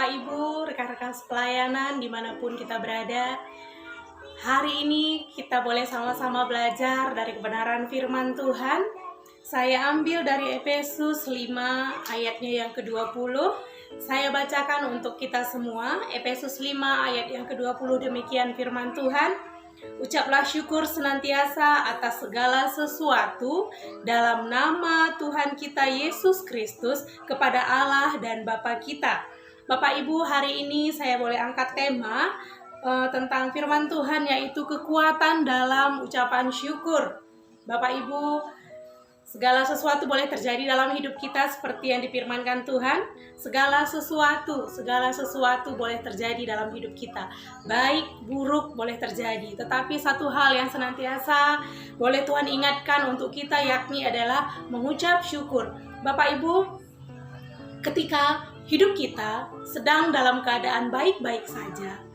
Bapak Ibu, rekan-rekan pelayanan dimanapun kita berada. Hari ini kita boleh sama-sama belajar dari kebenaran firman Tuhan. Saya ambil dari Efesus 5 ayatnya yang ke-20. Saya bacakan untuk kita semua. Efesus 5 ayat yang ke-20, demikian firman Tuhan. Ucaplah syukur senantiasa atas segala sesuatu dalam nama Tuhan kita Yesus Kristus kepada Allah dan Bapa kita. Bapak Ibu, hari ini saya boleh angkat tema tentang firman Tuhan, yaitu kekuatan dalam ucapan syukur. Bapak Ibu, segala sesuatu boleh terjadi dalam hidup kita seperti yang difirmankan Tuhan. Segala sesuatu boleh terjadi dalam hidup kita. Baik, buruk boleh terjadi. Tetapi satu hal yang senantiasa boleh Tuhan ingatkan untuk kita, yakni adalah mengucap syukur. Bapak Ibu, ketika hidup kita sedang dalam keadaan baik-baik saja,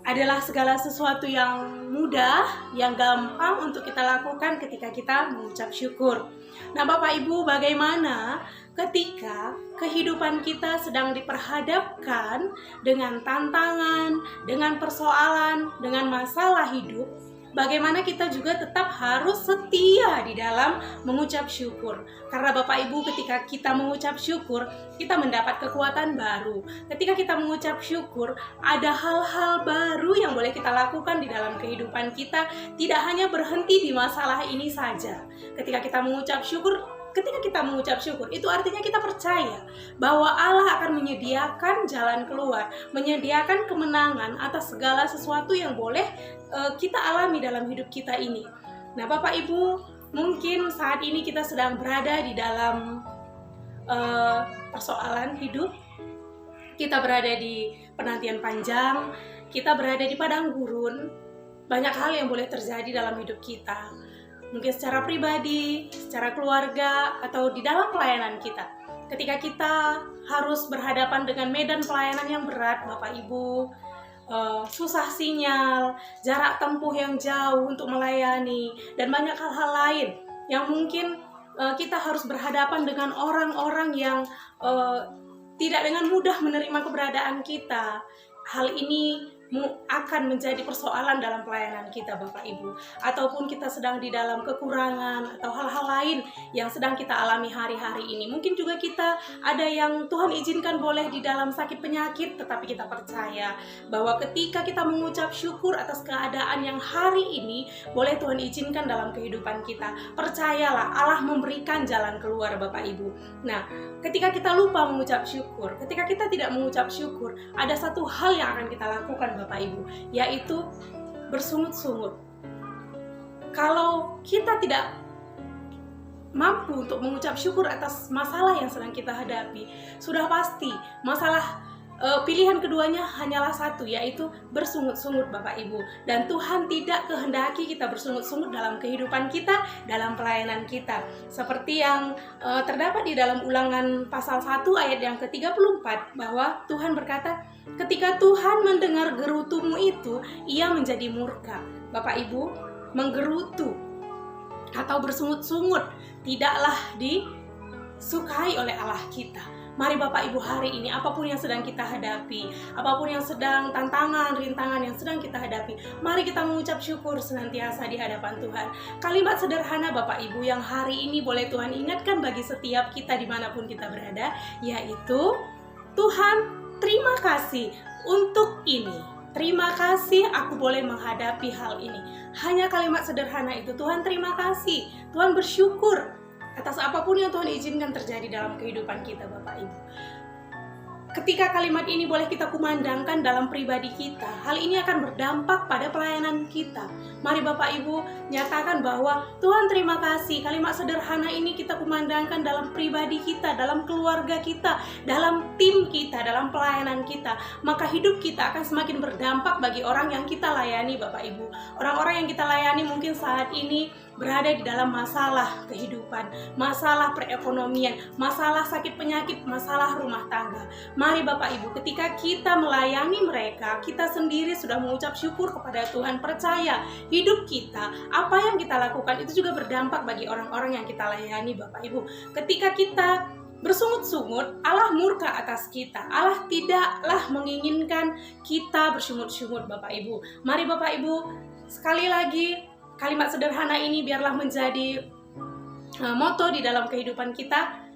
adalah segala sesuatu yang mudah, yang gampang untuk kita lakukan ketika kita mengucap syukur. Nah, Bapak Ibu, bagaimana ketika kehidupan kita sedang diperhadapkan dengan tantangan, dengan persoalan, dengan masalah hidup? Bagaimana kita juga tetap harus setia di dalam mengucap syukur. Karena Bapak Ibu, ketika kita mengucap syukur, kita mendapat kekuatan baru. Ketika kita mengucap syukur, ada hal-hal baru yang boleh kita lakukan di dalam kehidupan kita. Tidak hanya berhenti di masalah ini saja. Ketika kita mengucap syukur, itu artinya kita percaya bahwa Allah akan menyediakan jalan keluar, menyediakan kemenangan atas segala sesuatu yang boleh kita alami dalam hidup kita ini. Nah, Bapak Ibu, mungkin saat ini kita sedang berada di dalam persoalan hidup. Kita berada di penantian panjang, kita berada di padang gurun. Banyak hal yang boleh terjadi dalam hidup kita. Mungkin secara pribadi, secara keluarga, atau di dalam pelayanan kita. Ketika kita harus berhadapan dengan medan pelayanan yang berat, Bapak Ibu, susah sinyal, jarak tempuh yang jauh untuk melayani, dan banyak hal-hal lain yang mungkin kita harus berhadapan dengan orang-orang yang tidak dengan mudah menerima keberadaan kita. Hal ini akan menjadi persoalan dalam pelayanan kita, Bapak Ibu. Ataupun kita sedang di dalam kekurangan atau hal-hal lain yang sedang kita alami hari-hari ini. Mungkin juga kita ada yang Tuhan izinkan boleh di dalam sakit penyakit, tetapi kita percaya bahwa ketika kita mengucap syukur atas keadaan yang hari ini boleh Tuhan izinkan dalam kehidupan kita, percayalah Allah memberikan jalan keluar, Bapak Ibu. Nah, ketika kita lupa mengucap syukur, ketika kita tidak mengucap syukur, ada satu hal yang akan kita lakukan, Bapak Ibu, yaitu bersungut-sungut. Kalau kita tidak mampu untuk mengucap syukur atas masalah yang sedang kita hadapi, sudah pasti masalah pilihan keduanya hanyalah satu, yaitu bersungut-sungut, Bapak Ibu. Dan Tuhan tidak kehendaki kita bersungut-sungut dalam kehidupan kita, dalam pelayanan kita. Seperti yang terdapat di dalam Ulangan pasal 1 ayat yang ke-34, bahwa Tuhan berkata, ketika Tuhan mendengar gerutumu itu, ia menjadi murka. Bapak Ibu, menggerutu atau bersungut-sungut tidaklah disukai oleh Allah kita. Mari Bapak Ibu, hari ini apapun yang sedang kita hadapi, apapun yang sedang tantangan, rintangan yang sedang kita hadapi, mari kita mengucap syukur senantiasa di hadapan Tuhan. Kalimat sederhana Bapak Ibu yang hari ini boleh Tuhan ingatkan bagi setiap kita dimanapun kita berada, yaitu Tuhan, terima kasih untuk ini. Terima kasih aku boleh menghadapi hal ini. Hanya kalimat sederhana itu. Tuhan terima kasih. Tuhan bersyukur atas apapun yang Tuhan izinkan terjadi dalam kehidupan kita, Bapak Ibu. Ketika kalimat ini boleh kita kumandangkan dalam pribadi kita, hal ini akan berdampak pada pelayanan kita. Mari Bapak Ibu nyatakan bahwa Tuhan terima kasih. Kalimat sederhana ini kita kumandangkan dalam pribadi kita, dalam keluarga kita, dalam tim kita, dalam pelayanan kita. Maka hidup kita akan semakin berdampak bagi orang yang kita layani, Bapak Ibu. Orang-orang yang kita layani mungkin saat ini berada di dalam masalah kehidupan, masalah perekonomian, masalah sakit penyakit, masalah rumah tangga. Mari Bapak Ibu, ketika kita melayani mereka, kita sendiri sudah mengucap syukur kepada Tuhan. Percaya, hidup kita, apa yang kita lakukan itu juga berdampak bagi orang-orang yang kita layani, Bapak Ibu. Ketika kita bersungut-sungut, Allah murka atas kita. Allah tidaklah menginginkan kita bersungut-sungut, Bapak Ibu. Mari Bapak Ibu, sekali lagi kalimat sederhana ini biarlah menjadi moto di dalam kehidupan kita,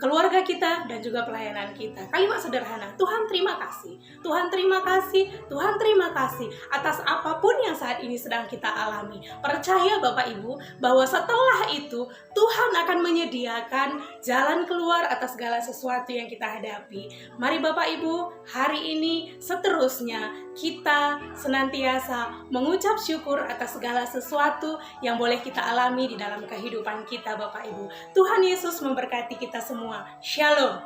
keluarga kita, dan juga pelayanan kita. Kalimat sederhana, Tuhan terima kasih, Tuhan terima kasih, Tuhan terima kasih atas apapun yang saat ini sedang kita alami. Percaya Bapak Ibu bahwa setelah itu Tuhan akan menyediakan jalan keluar atas segala sesuatu yang kita hadapi. Mari Bapak Ibu, hari ini seterusnya kita senantiasa mengucap syukur atas segala sesuatu yang boleh kita alami di dalam kehidupan kita, Bapak Ibu. Tuhan Yesus memberkati kita semua. Shalom.